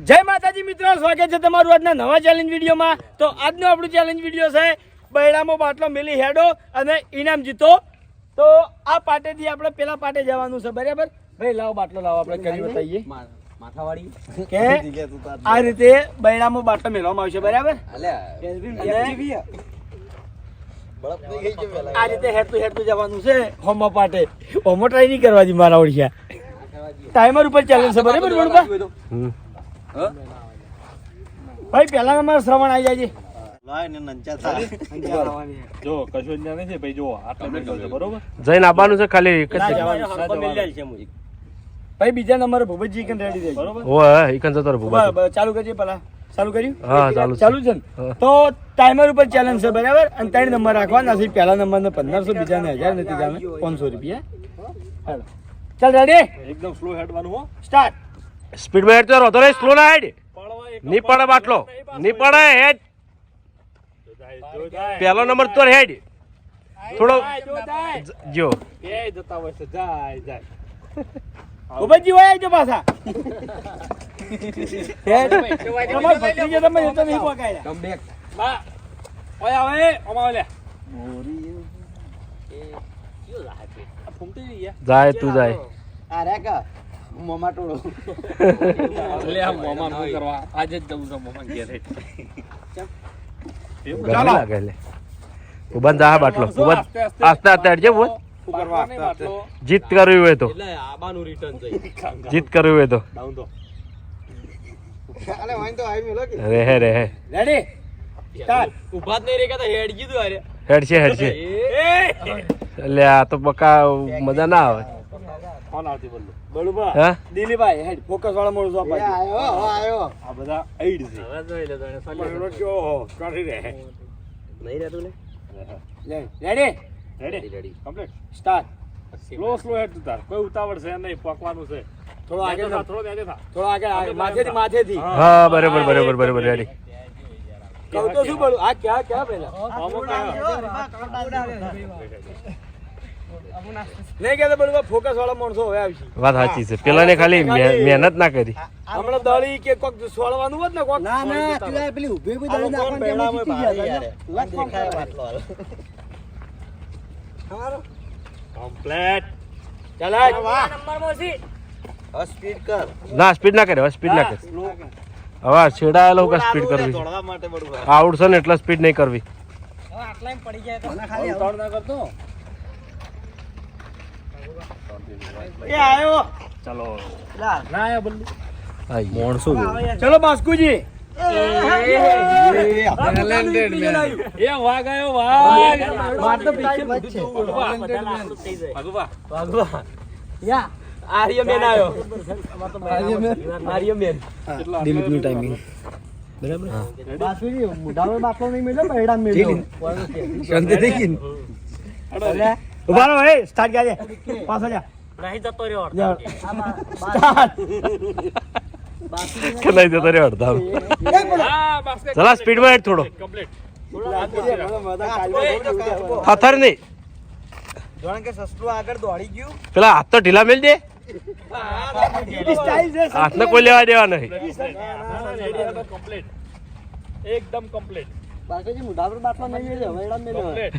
જય માતાજી મિત્રો, સ્વાગત છે તમારું આજના નવા ચેલેન્જ વિડીયોમાં. તો આજનો આપણું ચેલેન્જ વિડીયો છે બૈડામાં બાટલો મેલી હેડો અને ઇનામ જીતો. તો આ પાટેથી આપણે પેલા પાટે જવાનું છે, બરાબર? ભાઈ લાવો બાટલો લાવો, આપણે કરી બતાવીએ માથાવાળી કે આ રીતે બૈડામાં બાટલો મેળવામાં આવશે, બરાબર? આ રીતે હેડતું જવાનું છે હોમો પાટે. હોમો ટ્રાય નહીં કરવાની મારા ઓળખ્યા. ટાઈમર ઉપર ચેલેન્જ છે, બરાબર? ભાઈ પહેલા નંબર શ્રવણ આવી જાય છે. જો કશું જ નથી ભાઈ, જો આટલો મેળવ્યો છે, બરોબર? જઈને આવવાનું છે ખાલી એક જ ભાઈ બીજા નંબર ભૂપતજી કન રેડી થઈ, બરોબર? ઓય ઈકન જતો રે ભૂપત. ચાલુ કરજે પેલા. ચાલુ કર્યું? હા ચાલુ છે ને? તો ટાઈમર ઉપર ચેલેન્જ છે, બરાબર? અને 3 નંબર રાખવાના છે. પહેલા નંબરને 1500, બીજાને 1000, નથી જામે 500 રૂપિયા. હાલો ચાલ, રેડી? એકદમ સ્લો હેડવાનું હો. સ્ટાર્ટ. સ્પીડ માં હેડ તો રહો તો રે, સ્લો ના હેડ. ની પડે બાટલો, ની પડે હેડ. પહેલો નંબર તો હેડ થોડો જો એ જતા હોય છે, જાય ભૂપતજી હોય આવજો પાછા. તમારો ભત્રીજો તમે જતો નહીં પકાયા. કમબેક બા ઓય આવે ઓમાં લે જાય તું જાય. લે આ મોમાં શું કરવા? આજે જ જવું છે મોમાં ઘેર. ગરમી લાગે લે. ઉબન જા બાટલો, ઉબન આસ્તે આસ્તે હેડ જે બોલ. શું કરવા? જીત કરવી હોય તો, જીત કરવી હોય તો ડાઉન તો રે હે રેડી? સ્ટાર્ટ. ઉભા જ નહીં રે કે હેડ કીધું અરે હેડ છે એટલે આ તો બકા મજા ના આવે. કોણ આવતી બોલું? બળુબા, હા દિલીપભાઈ હેડ ફોકસ વાળા મોડ જો આપા. આ બધા એડ છે. હવે જોઈ લે તો પણ કયો કાઢી રે. નહીં રહેતું ને ready? Ready complete. Start. Slow હેડ તું તાર. કોઈ ઉતાવળ છે નહીં, પકવાનું છે. થોડો આગળ થા, થોડો ત્યાં થા. થોડો આગળ, માથેથી. હા બરાબર રેડી. કહું તો શું બોલું? આ ક્યાં પેલા નહીં કહેતા બોલું, ફોકસ વાળા માણસો હવે આવશે. વાત સાચી છે. પેલા ને ખાલી મહેનત ના કરી. હમણાં દળી કે કોક સોળવાનું હોત ને કોક. ના પેલી ઉભી ઉભી દળી નાખવાની તેમાં જીતી ગયા કમ્પ્લીટ. ચાલ સ્પીડ કર ના સ્પીડ ના કરે, હવે સ્પીડ ના કરે. હવે છેડાયેલો કે સ્પીડ કરવી દોડવા માટે બડું આવડશે ને એટલે સ્પીડ નહીં કરવી. ખાલી ઉતાવળ ના કરતો. એ આયો. ચાલો ના આયા બલ્લુ. મોણસો ચલો બાસ્કુજી. એ વાઘ આયો વાઘ. માર તો પીછે વચ્ચે ભગવા યા આર્યમેન આયો. આર્યમેન દિલીપનું ટાઈમિંગ બરાબર. બાસુરી મુઢાનો બાટલો નહીં મળ્યો બૈડા મળ્યો શાંતિ થઈ ગઈ ને? ઉભા રહો, એ સ્ટાર્ટ ગયા છે. પાછો જા. નહીં જતો રહ્યો સ્ટાર્ટ. કે નહીં જતો રે અડધા. હા બસ ચલા સ્પીડ માં હેડ થોડો, કમ્પ્લીટ. થથર નહીં. જોણ કે સસલું આગળ દોડી ગયું પેલા હાથ તો ઢીલા મેલ દે, સ્ટાઇલ છે. હાથને કોઈ લેવા દેવા નહીં. કમ્પ્લીટ. એકદમ કમ્પ્લીટ. બાસુજી મુઢા પર બાટલો નહીં મળ્યો બૈડા મળ્યો કમ્પ્લીટ.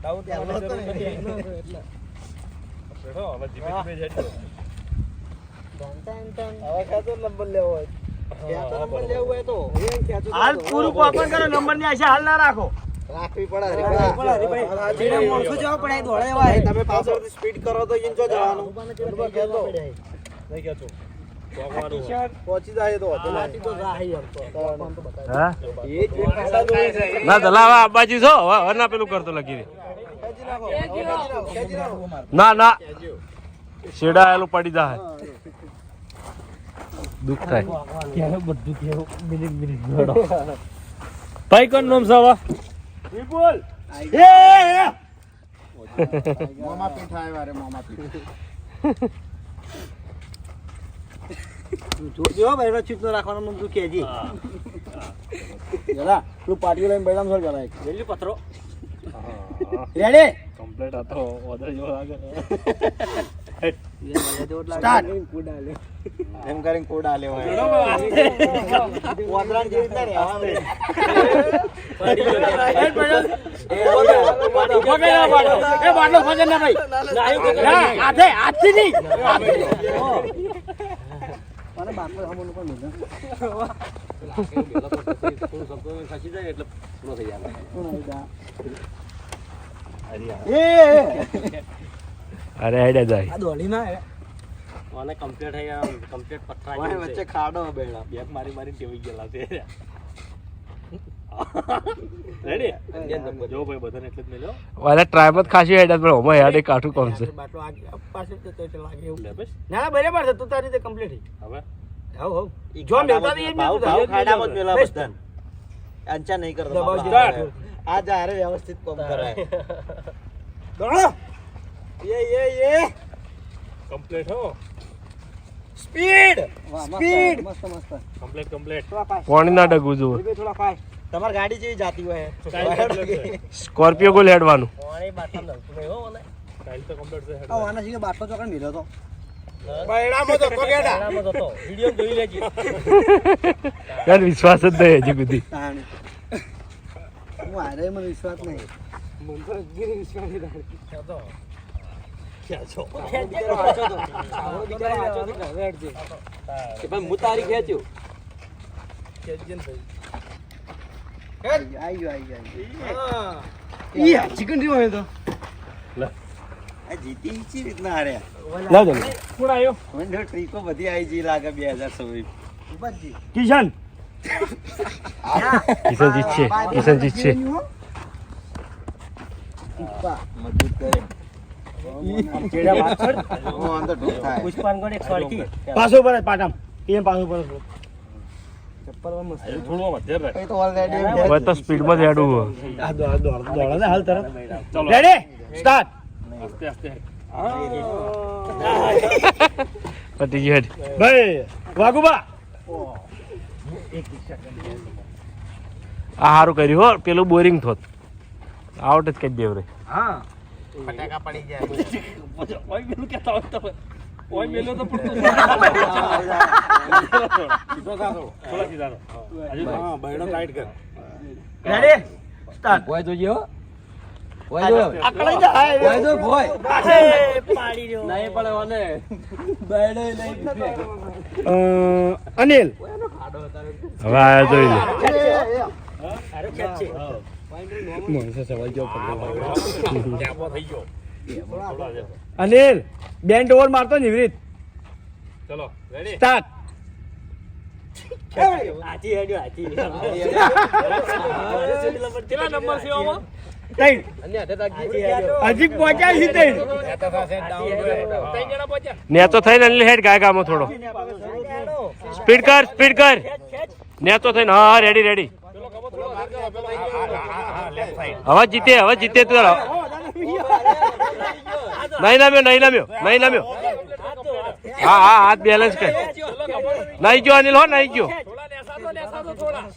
ડાઉન થવાની જરૂર નથી. બેઠો, હવે ધીમે ધીમે જજો. હવે ખેંચો નંબર લેવો હોય ખેંચો નંબર લેવું હોય તો હાલ પૂરું પાપણ કરો, નંબર ની આશા હાલ ના રાખો. રાખવી પડે જેને માણસો જવા પડે દોડે હોય તમે પાછળથી સ્પીડ કરો તો ઇંચો જવાનું ખેંચો નહીં કહેતો. વાગવાનું હોય. પહોંચી જાય તો હા એ જ પાછા દોડી ના દલા હવે આ બાજુ છો, હવે ના પેલું કરતો લગી દે. ખેંચી નાખો ના છેડાયેલું પડી જાય, દુઃખ થાય. ભાઈ કોણ નામ છે હવે? વિપુલ. મોમાં પીઠ આવ્યા રે મોમાં પીઠ જોજો બૈડો ચીટનો રાખવાનો મન તું કેજી જરા તું પાટીઓ લઈને બૈરામ સર જરા. વેલ્યુ પથરો રેડી? કમ્પ્લીટ હતો ઓર્ડર જેવો લાગે. સ્ટાર્ટ એમ કરીને કોડ આલે હોય વાદરાન જેવી રીતના રહેવાનું. બાટલો ખોજે ના ભાઈ હાથે હાથથી નહીં અને બાટલો સામોનું પણ મિલે. અરે હેડે જાય આ દોડી ના આવે. મને કમ્પ્લીટ થઈ ગયા કમ્પ્લીટ પથરા વાય વચ્ચે ખાડો બેડા. બેક મારી મારી ટેવી ગયેલા છે રેડી જો ભાઈ બધાને એટલે જ મેલ્યો અરે ટ્રાયમાં ખાસી હેડે પણ ઓમાં હેડે કાઠું કોમ છે બાટલો પાછળ જતો એટલે લાગે એવું લે બસ ના ના બરાબર છે તું તારી રીતે કમ્પ્લીટ હવે હવ હવ જો મેલતા તો એ જ ભાવ મેલતું ભાવ હતું. ખાડામાં જ મેલા બધાને. અંચા નહીં કરતો દબાવ બાપા. દીધો. આ જારે વ્યવસ્થિત કામ કરાય. દોડો. યે કમ્પ્લીટ હો સ્પીડ સ્પીડ. કમ્પ્લીટ કમ્પ્લીટ પાણી ના ડગવું જુઓ તમાર ગાડી જેવી જાતી હોય. સ્કોર્પિયો ગોલ હેડવાનું પાણી બાટલા નલતું નહીં હો મને સ્ટાઇલ તો કમ્પ્લીટ છે આ વાના સિંહ બાટલો ચોકડ મિલ્યો તો. બૈડામાં હતો વિડીયો જોઈ લેજે યાર વિશ્વાસ જ નહીં હજી સુધી તાણી. હું હારે મને વિશ્વાસ નહીં. હું તારી ખેંચ્યું આઈ ગયો. ચિકન રી હોય તો આ જીતી ચી રીતના હાર્યા. લાવ દે કોણ આવ્યો મને ટ્રીકો બધી આવી જી લાગે 2026. કિશન કિશન જીતશે કિશન જીતશે મજબૂત કરે. હું અંદર ઢોક થાય. પુષ્પાનગઢ 138 પાછો પર પાટમ એ પાછો પર થોડું વધે રે એ તો ઓલરેડી હવે તો સ્પીડમાં જ હેડવું આ દોડા ને હાલ તરત રેડી સ્ટાર્ટ આસ્તે આસ્તે પતી ગઈ હેડ ભાઈ વાગુબા આ સારું કર્યું હો પેલું બોરિંગ થોત આઉટ જ કરી દેવ રે હા ફટાકા પડી જાય. ઓય મેલું કેતા હોય તો ઓય મેલ્યો તો પડતું થોડા સીધા હા બૈડો ટાઈટ કર રેડી સ્ટાર્ટ ભોય જોજે હો આકળાઈ જાય પાડી રહ્યો નહીં પણ મને બૈડો નહીં અનિલ હવે આ જોઈ લે અરે ખેંચે ટેપો થઈ ગયો અનિલ બેન્ડ ઓવર મારતો ને એવી રીત ચલો રેડી સ્ટાર્ટ હાથી હેડ્યો હાથી કેટલા નંબર છે આમાં ત્રણ અને હાથે તાકી હજી પહોંચ્યા છે ત્રણ ત્રણ જણા પહોંચ્યા નેતો થઈને અનિલ હેડ ગાય ગામો થોડો સ્પીડ કર નેતો થઈને હા રેડી રેડી હવે જીતે તું નહીં નામ્યો હા હાથ બેલેન્સ કર નહીં ગયો અનિલ હો નહીં ગયો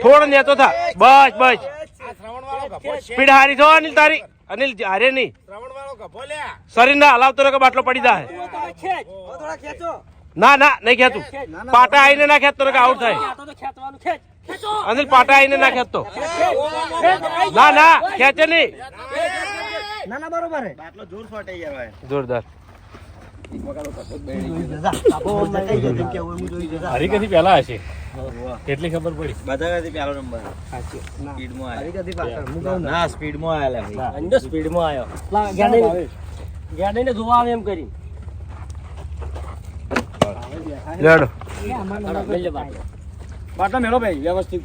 થોડો નેતો થા બસ સ્પીડ હારી થો અનિલ તારી અનિલ હારે નહીં શરીર ના હલાવતો ને કે બાટલો પડી જાય ના નહીં ખેતું પાટા આવીને ના ખેંચતો ને કે આઉટ થાય અનિલ પાટા આવીને ના ખેંચતો ના ખેંચે નહીં ના ના બરોબર હે બાટલો જોર ફાટે યાર ભાઈ. જોરદાર હરી કદી પહેલા હશે કેટલી ખબર પડી બધા કરતી પહેલો નંબર. સ્પીડમાં આયા. ના સ્પીડમાં આયેલા ભાઈ. અંદર સ્પીડમાં આવ્યો ગાડીને જોવા આવે એમ કરી લેડો બાટલો મેળો ભાઈ વ્યવસ્થિત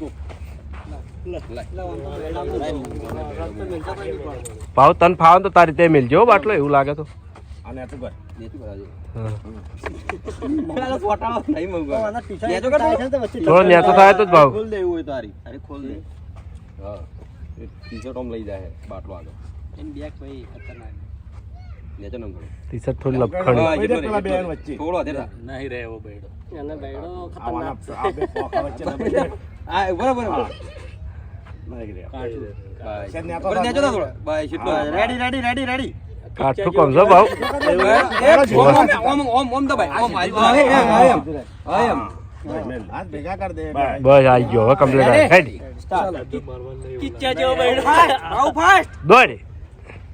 ભાવ તન ફાવ તો તારી તે મિલજો બાટલો એવું લાગે તો આને તું કર થોડો નેતો થાય તો જ ભાવ ખોલ દે એવું હોય તારી. અરે ખોલ દે. ટી-શર્ટ ઓમ લઈ જાય બાટલો આગળ એમ બેક ભાઈ ખતરનાક નેચો નંગ ટી શર્ટ થોડી લપખણી થોડો ધેરા નહીં રે એવો બૈડો અને બૈડો ખતરનાક આ બરાબર નહીં રે રેડી રેડી રેડી રેડી. કાઠું કોમ છો ભાવ બસ આવી ગયો હવે કમ્પ્લીટ હેડી કિચ્ચા જેવો બહેડો આવ ફાસ્ટ દોડ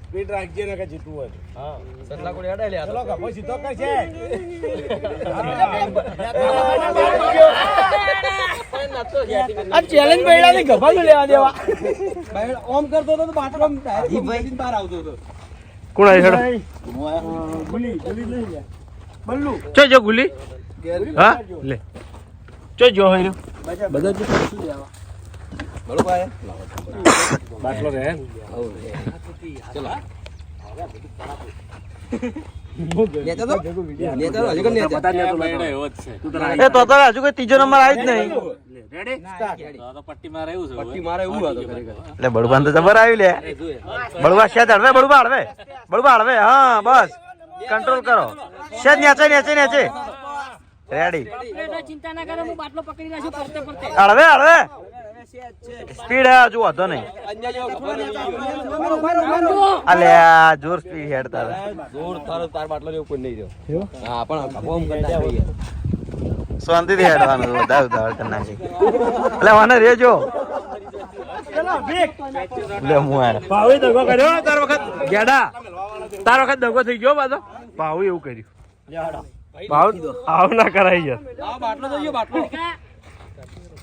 સ્પીડ રાખજે ને કે જીતવું હોય સટલા કોડી હડાઈ લે ચલો કપો સીધો કરશે આ ચેલેન્જ બૈડાને ગભાનું લેવા દેવા ઓમ કરતો તો બાટલો ભાઈ બહાર આવતો હતો કોણ આવી હેડો બલ્લુ ચો જો ગુલી હા લે ચો જો હોય બધા જ શું લેવા બાટલો રહે એ તો હજુ કોઈ ત્રીજો નંબર આવી જ નહીં એટલે બળવાન તો જબર આવી લે બળવા શેદ હળવે બળવા હળવે હા બસ કંટ્રોલ કરો શેદ નેચે રેડી ચિંતા ના કરો હું બાટલો પકડી નાખું પડતે પડતે હળવે સ્પીડ હે હજુ વધો નહીં અલ્યા જોર સ્પીડ હેડ તારે શાંતિથી હેડવાનું વધારે ઉતાવળ કરી નાખી એટલે મને રેજો લે હું આયા ભાવે દગો કર્યો તાર વખત ગેડા તાર વખત દગો થઈ ગયો બાદો ભાવ એવું કર્યું ભાવ આવ ના કરાઈ ગયા બાટલો તો ગયો બાટલો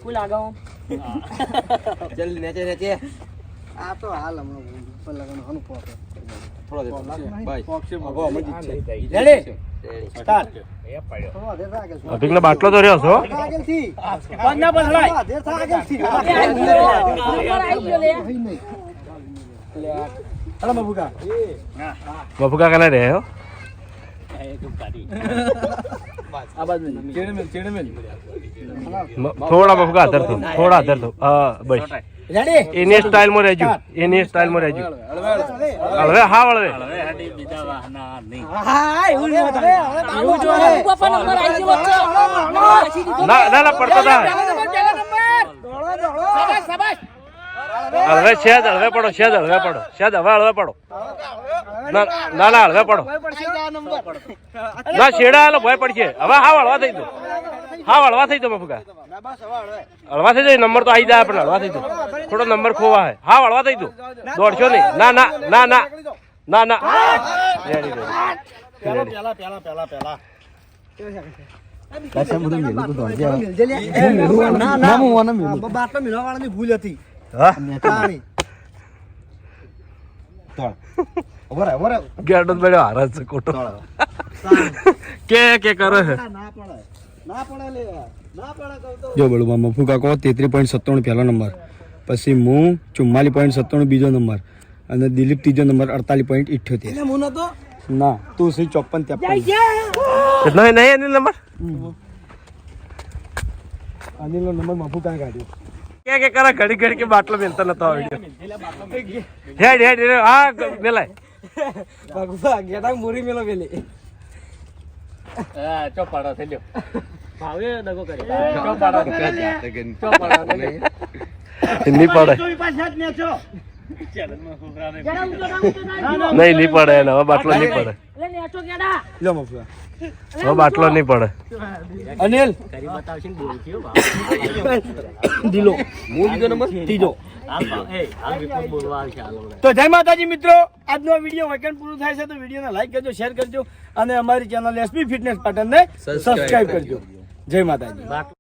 કોઈ લાગાવ જલ્દી નેચે આ તો હાલ હમણાં ઉપર લગાવવાનું હનું પોકે થોડો ભાઈ રેડી સ્ટાર્ટ અભિકનો બાટલો તો રહ્યો છો પગના પછડાય હલો મફુકા બફુકા કને રહે હો આ બાજુ થોડા બફુકા અધર થો હા બસ રેડી એની સ્ટાઇલ માં રહેજો હળવે હા હળવે હા એવું નહીં એવું જો બાપા નંબર આવી ગયો ના પડતો થાય હળવે શેદ હળવે પડો હળવે પડો ના હળવે પડો ના શેડા હાલો ભય પડશે હવે હા હળવા થઈ દો મફુકા હળવા થઈ જાય નંબર તો આવી જાય આપણે હળવા થઈ દો થોડો નંબર ખોવા હે હા હળવા થઈ દો દોડશો નહીં ના બાટલો મિલવાવાળાની ભૂલ હતી ગેડો બેડો હારા છે કોટો કે કરે છે જો બળુમાં મફુકા કહો 33.97 પહેલો નંબર, પછી હું 44.97 બીજો નંબર અને દિલીપ ત્રીજો નંબર 48.78. ના તું સી 54-53. નહીં અનિલ નંબર અનિલનો નંબર મફુકા કાઢ્યો. કે કરે ઘડી કે બાટલો મેલતા નતો હેડ હા મેલાય ભગવા ગેડા મુરી મેલો પેલી ચોપાડો થઈ ગયો ભાવે દગો કરી નહીં પડે નહીં પડે એને હવે બાટલો નહીં પડે લે નેચો ગેડા લો મફુકા હવે બાટલો નહીં પડે અનિલ કરી બતાવશે ને બોલ થયો ઢીલો હું બીજો નંબર ત્રીજો હાલ વિપુલ બોલવા આવશે હાલ તો જય માતાજી મિત્રો, આજનો વિડીયો વેકેન્ડ પૂરું થાય છે તો વિડીયોને લાઈક કરજો, શેર કરજો અને અમારી ચેનલ એસબી ફિટનેસ પાટણને સબસ્ક્રાઇબ કરજો. જય માતાજી.